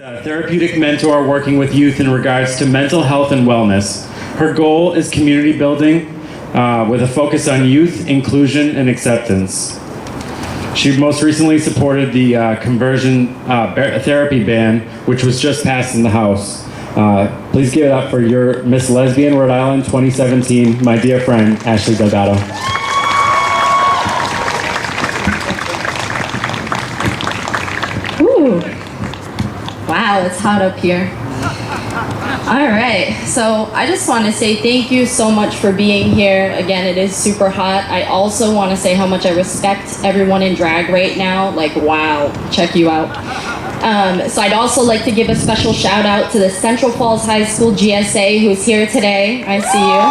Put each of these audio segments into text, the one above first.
A therapeutic mentor working with youth in regards to mental health and wellness. Her goal is community building with a focus on youth, inclusion, and acceptance. She most recently supported the conversion therapy ban, which was just passed in the House. Please give it up for your Miss Lesbian Rhode Island 2017, my dear friend, Ashley Delgado. Wow, it's hot up here. All right, so I just want to say thank you so much for being here. Again, it is super hot. I also want to say how much I respect everyone in drag right now. Like, wow, check you out. So I'd also like to give a special shout out to the Central Falls High School GSA who's here today. I see you.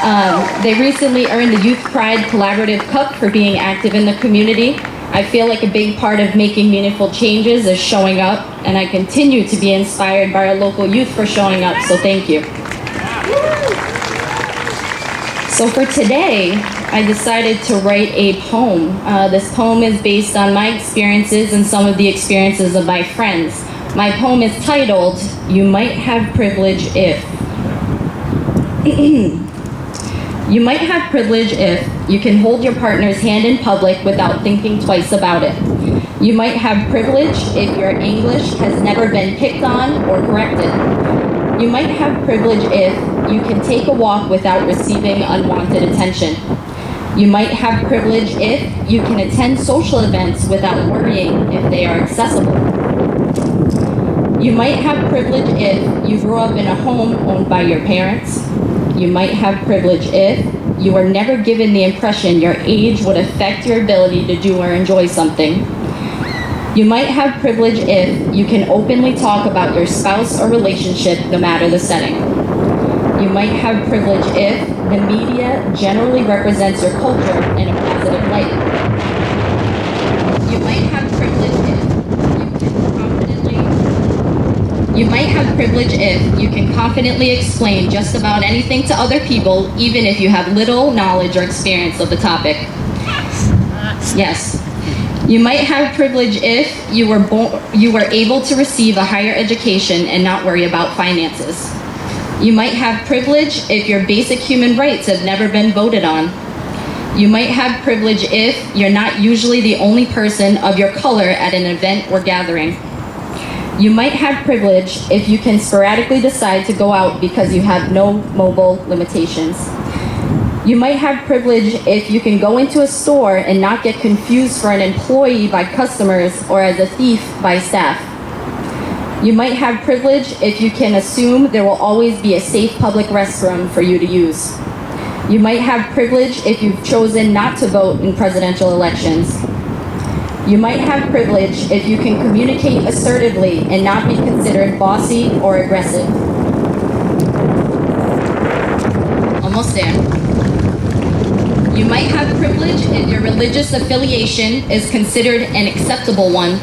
Hello. They recently earned the Youth Pride Collaborative Cup for being active in the community. I feel like a big part of making meaningful changes is showing up, and I continue to be inspired by our local youth for showing up, so thank you. So for today, I decided to write a poem. This poem is based on my experiences and some of the experiences of my friends. My poem is titled, "You Might Have Privilege If." You might have privilege if you can hold your partner's hand in public without thinking twice about it. You might have privilege if your English has never been picked on or corrected. You might have privilege if you can take a walk without receiving unwanted attention. You might have privilege if you can attend social events without worrying if they are accessible. You might have privilege if you grew up in a home owned by your parents. You might have privilege if you were never given the impression your age would affect your ability to do or enjoy something. You might have privilege if you can openly talk about your spouse or relationship no matter the setting. You might have privilege if the media generally represents your culture in a positive light. You might have privilege if you can confidently explain just about anything to other people, even if you have little knowledge or experience of the topic. Yes. You might have privilege if you were able to receive a higher education and not worry about finances. You might have privilege if your basic human rights have never been voted on. You might have privilege if you're not usually the only person of your color at an event or gathering. You might have privilege if you can sporadically decide to go out because you have no mobile limitations. You might have privilege if you can go into a store and not get confused for an employee by customers or as a thief by staff. You might have privilege if you can assume there will always be a safe public restroom for you to use. You might have privilege if you've chosen not to vote in presidential elections. You might have privilege if you can communicate assertively and not be considered bossy or aggressive. Almost there. You might have privilege if your religious affiliation is considered an acceptable one.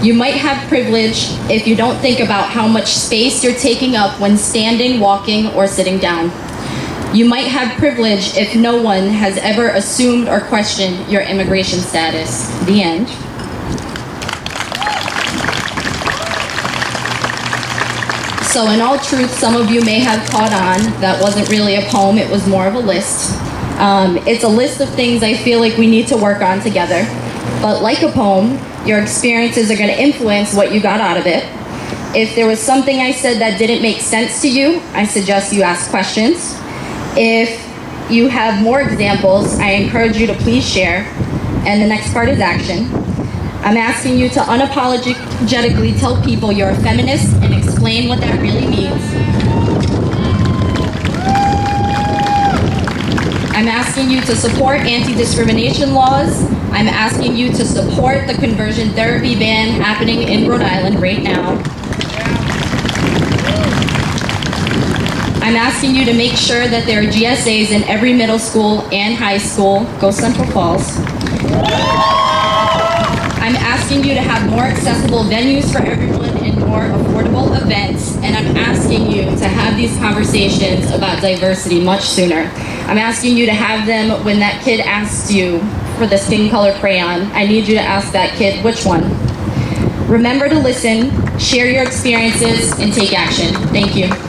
You might have privilege if you don't think about how much space you're taking up when standing, walking, or sitting down. You might have privilege if no one has ever assumed or questioned your immigration status. The end. So in all truth, some of you may have caught on that wasn't really a poem, it was more of a list. It's a list of things I feel like we need to work on together. But like a poem, your experiences are going to influence what you got out of it. If there was something I said that didn't make sense to you, I suggest you ask questions. If you have more examples, I encourage you to please share. And the next part is action. I'm asking you to unapologetically tell people you're a feminist and explain what that really means. I'm asking you to support anti-discrimination laws. I'm asking you to support the conversion therapy ban happening in Rhode Island right now. I'm asking you to make sure that there are GSAs in every middle school and high school. Go Central Falls. I'm asking you to have more accessible venues for everyone and more affordable events. And I'm asking you to have these conversations about diversity much sooner. I'm asking you to have them when that kid asks you for the skin color crayon. I need you to ask that kid which one. Remember to listen, share your experiences, and take action. Thank you.